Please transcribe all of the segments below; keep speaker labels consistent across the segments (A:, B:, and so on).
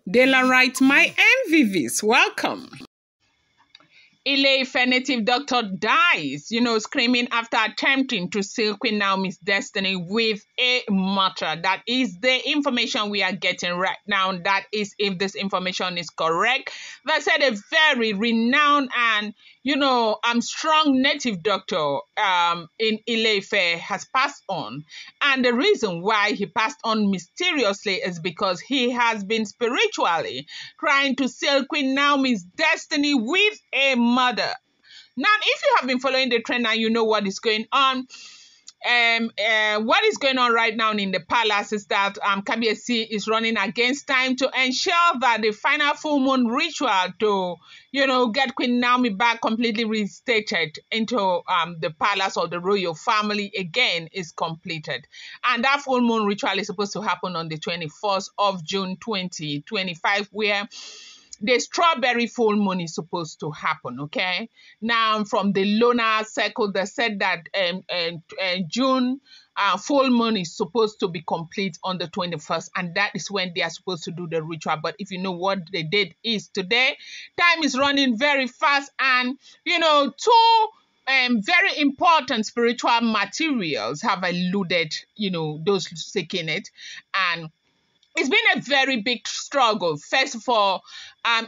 A: Dela writes, my MVVs, welcome. Ile Ife native doctor dies, screaming after attempting to seal Queen Naomi's destiny with a mortar. That is the information we are getting right now. That is, if this information is correct. They said a very renowned and, strong native doctor in Ile Ife has passed on. And the reason why he passed on mysteriously is because he has been spiritually trying to seal Queen Naomi's destiny with a murder. Now, if you have been following the trend and you know what is going on, what is going on right now in the palace is that Kabiyesi is running against time to ensure that the final full moon ritual to, get Queen Naomi back completely restated into the palace or the royal family again is completed. And that full moon ritual is supposed to happen on the 21st of June 2025, where the strawberry full moon is supposed to happen, okay? Now, from the lunar circle, they said that June full moon is supposed to be complete on the 21st, and that is when they are supposed to do the ritual. But if you know what the date is today, time is running very fast, and, two very important spiritual materials have eluded, those seeking it, and it's been a very big struggle. First of all,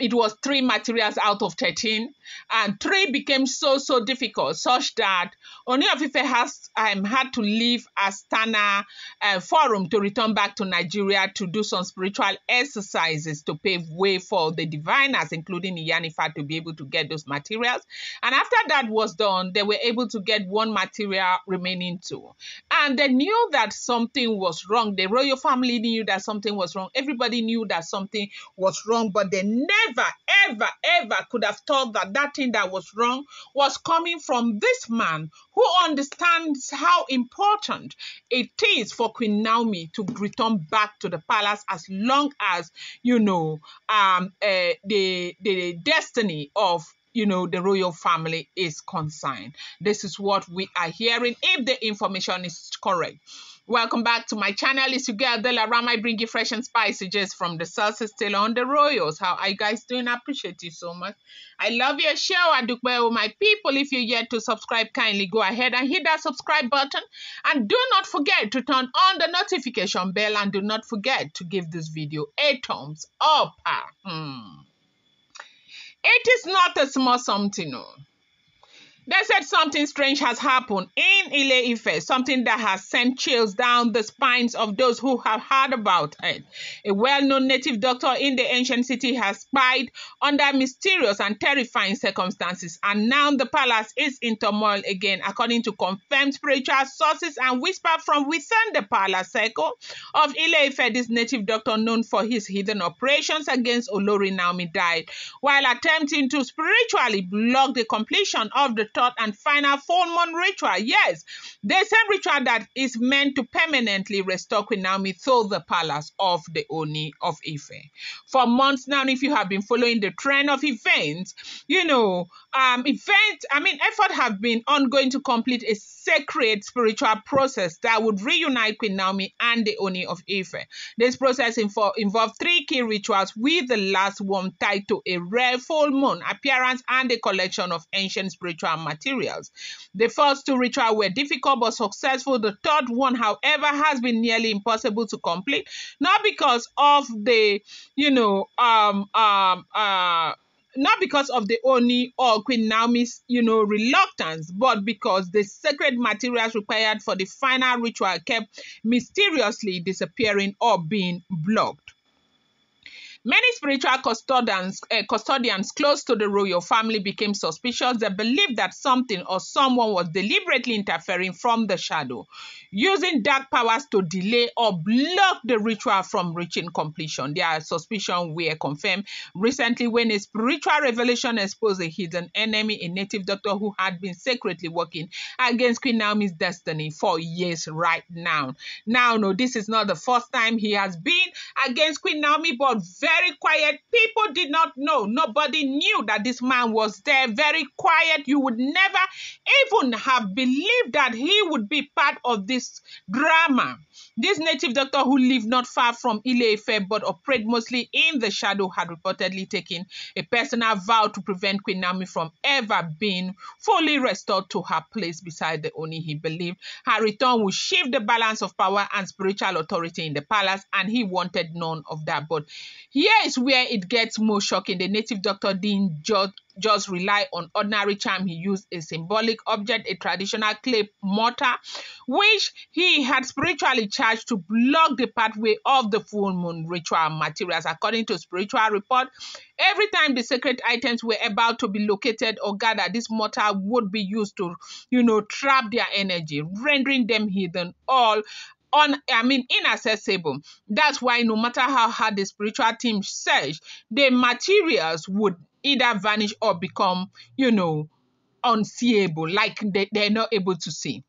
A: it was 3 materials out of 13, and 3 became so difficult, such that Ooni of Ife has had to leave Astana Forum to return back to Nigeria to do some spiritual exercises to pave way for the diviners, including Iyanifa, to be able to get those materials. And after that was done, they were able to get 1 material remaining 2. And they knew that something was wrong. The royal family knew that something was wrong. Everybody knew that something was wrong, but they never, ever could have thought that that thing that was wrong was coming from this man who understands how important it is for Queen Naomi to return back to the palace as long as, the destiny of the royal family is concerned. This is what we are hearing, if the information is correct. Welcome back to my channel. It's your girl Dela Ram. I bring you fresh and spicy just from the sources still on the royals. How are you guys doing? I appreciate you so much. I love your show. I do well, my people. If you're yet to subscribe, kindly go ahead and hit that subscribe button. And do not forget to turn on the notification bell, and do not forget to give this video a thumbs up. It is not a small something, no. They said something strange has happened in Ile Ife, something that has sent chills down the spines of those who have heard about it. A well-known native doctor in the ancient city has died under mysterious and terrifying circumstances, and now the palace is in turmoil again, according to confirmed spiritual sources and whisper from within the palace circle of Ile Ife. This native doctor, known for his hidden operations against Olori Naomi, died while attempting to spiritually block the completion of the third and final full moon ritual. Yes, the same ritual that is meant to permanently restore Queen Naomi to the palace of the Ooni of Ife. For months now, if you have been following the trend of events, efforts have been ongoing to complete a sacred spiritual process that would reunite Queen Naomi and the Ooni of Ife. This process involved 3 key rituals, with the last one tied to a rare full moon appearance and a collection of ancient spiritual materials. The first 2 rituals were difficult but successful. The third one, however, has been nearly impossible to complete, not because of the, not because of the Ooni or Queen Naomi's, reluctance, but because the sacred materials required for the final ritual kept mysteriously disappearing or being blocked. Many spiritual custodians close to the royal family became suspicious. They believed that something or someone was deliberately interfering from the shadow, using dark powers to delay or block the ritual from reaching completion. Their suspicions were confirmed recently when a spiritual revelation exposed a hidden enemy, a native doctor who had been secretly working against Queen Naomi's destiny for years right now. Now, no, this is not the first time he has been against Queen Naomi, but very quiet. People did not know. Nobody knew that this man was there. Very quiet. You would never even have believed that he would be part of this drama. This native doctor, who lived not far from Ile Ife but operated mostly in the shadow, had reportedly taken a personal vow to prevent Queen Naomi from ever being fully restored to her place beside the Oni. He believed her return would shift the balance of power and spiritual authority in the palace, and he wanted none of that. But here is where it gets more shocking. The native doctor didn't just rely on ordinary charm. He used a symbolic object, a traditional clay mortar, which he had spiritually charged to block the pathway of the full moon ritual materials. According to spiritual report, every time the sacred items were about to be located or gathered, this mortar would be used to, trap their energy, rendering them hidden, inaccessible. That's why no matter how hard the spiritual team searched, the materials would either vanish or become, unseeable, like they're not able to see.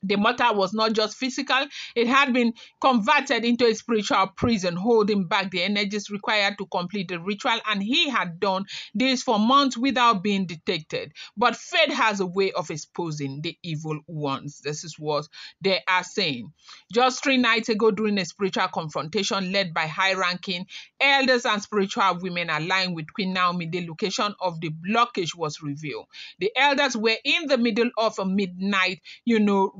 A: The mortar was not just physical, it had been converted into a spiritual prison, holding back the energies required to complete the ritual, and he had done this for months without being detected. But fate has a way of exposing the evil ones. This is what they are saying. Just 3 nights ago, during a spiritual confrontation led by high-ranking elders and spiritual women aligned with Queen Naomi, the location of the blockage was revealed. The elders were in the middle of a midnight,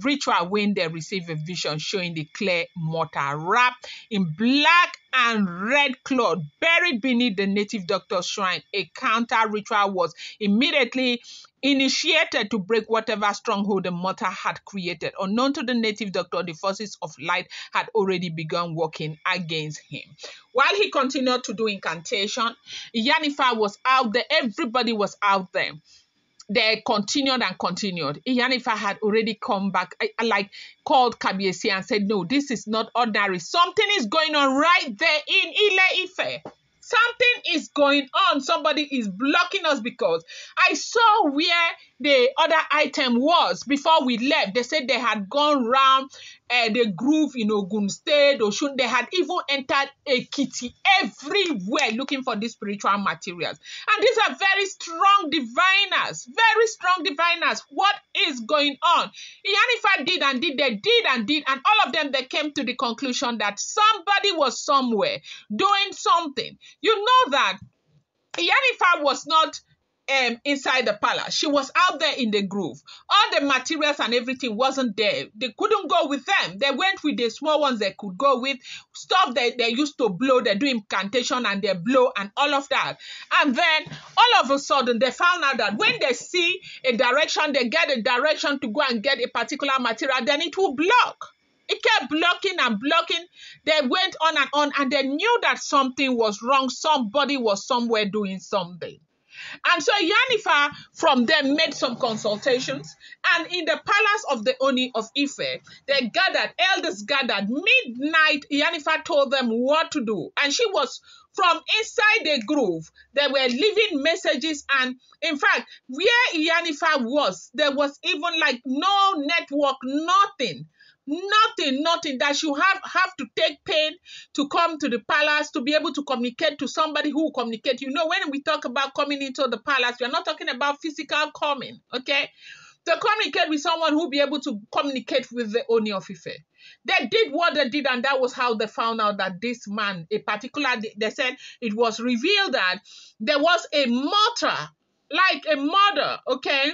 A: ritual when they received a vision showing the clay mortar wrapped in black and red cloth buried beneath the native doctor's shrine. A counter ritual was immediately initiated to break whatever stronghold the mortar had created. Unknown to the native doctor, the forces of light had already begun working against him. While he continued to do incantation, Ile Ife was out there. Everybody was out there. They continued and continued. Ile Ife had already come back, called Kabiyesi and said, no, this is not ordinary. Something is going on right there in Ile Ife. Something is going on. Somebody is blocking us, because I saw where the other item was before we left. They said they had gone round the groove in Ogun State, Oshun. They had even entered Ekiti, everywhere looking for these spiritual materials. And these are very strong diviners. Very strong diviners. What is going on? Ile Ife did and did, they did and did, and all of them, they came to the conclusion that somebody was somewhere doing something. You know that Ile Ife was not inside the palace. She was out there in the groove. All the materials and everything wasn't there. They couldn't go with them. They went with the small ones they could go with. Stuff that they used to blow. They do incantation and they blow and all of that. And then all of a sudden they found out that when they see a direction, they get a direction to go and get a particular material, then it will block. It kept blocking and blocking. They went on, and they knew that something was wrong. Somebody was somewhere doing something. And so Ile Ife from them made some consultations, and in the palace of the Oni of Ife, they gathered, elders gathered, midnight. Ile Ife told them what to do, and she was from inside the groove. They were leaving messages, and in fact, where Ile Ife was, there was even no network, nothing. Nothing that you have to take pain to come to the palace to be able to communicate to somebody who will communicate. When we talk about coming into the palace, we are not talking about physical coming, okay? To communicate with someone who will be able to communicate with the Oni of Ife. They did what they did, and that was how they found out that this man, they said it was revealed that there was a mortar, like a murder, okay?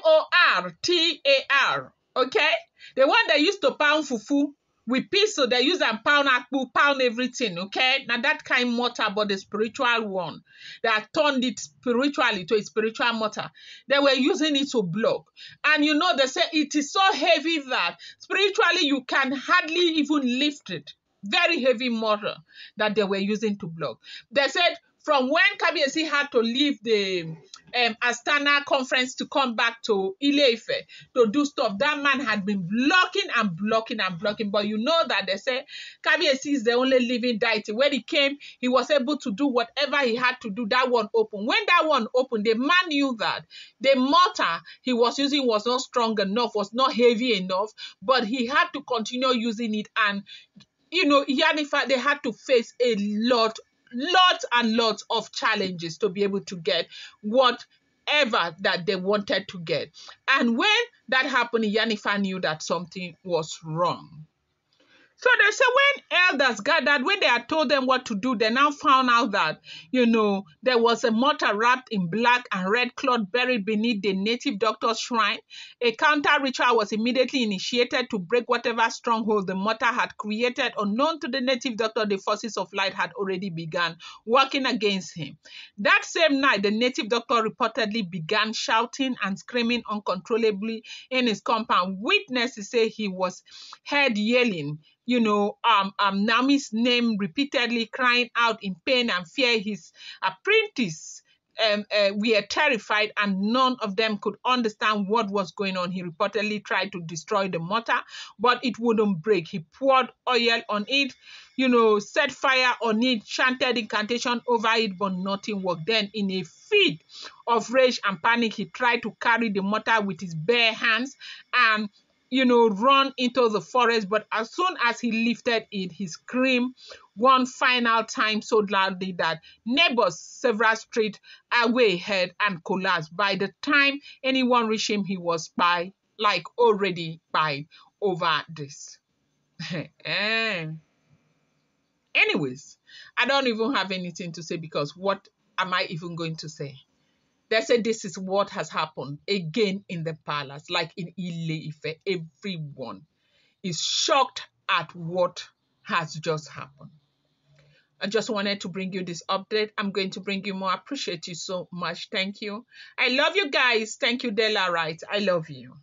A: Mortar, okay? The one they used to pound fufu with pistol, they use and pound akpu, pound everything, okay? Now that kind of mortar, but the spiritual one, they have turned it spiritually to a spiritual mortar. They were using it to block. And they say it is so heavy that spiritually you can hardly even lift it. Very heavy mortar that they were using to block. They said from when Kabiyesi had to leave the Astana conference to come back to Ile Ife to do stuff, that man had been blocking and blocking and blocking. But that they say Kabiyesi is the only living deity. When he came, he was able to do whatever he had to do. That one opened. When that one opened, the man knew that the mortar he was using was not strong enough, was not heavy enough, but he had to continue using it. And Ile Ife, they had to face a lots of challenges to be able to get whatever that they wanted to get. And when that happened, Ile Ife knew that something was wrong. So they say when elders gathered, when they had told them what to do, they now found out that, there was a mortar wrapped in black and red cloth buried beneath the native doctor's shrine. A counter ritual was immediately initiated to break whatever stronghold the mortar had created. Unknown to the native doctor, the forces of light had already begun working against him. That same night, the native doctor reportedly began shouting and screaming uncontrollably in his compound. Witnesses say he was heard yelling, Naomi's name repeatedly, crying out in pain and fear. His apprentices were terrified, and none of them could understand what was going on. He reportedly tried to destroy the mortar, but it wouldn't break. He poured oil on it, set fire on it, chanted incantation over it, but nothing worked. Then, in a fit of rage and panic, he tried to carry the mortar with his bare hands and run into the forest. But as soon as he lifted it, he screamed one final time so loudly that neighbors several streets away heard and collapsed. By the time anyone reached him, he was already by over this. Anyways, I don't even have anything to say, because what am I even going to say? They said this is what has happened again in the palace, like in Ile Ife. Everyone is shocked at what has just happened. I just wanted to bring you this update. I'm going to bring you more. I appreciate you so much. Thank you. I love you guys. Thank you, Della Wright. I love you.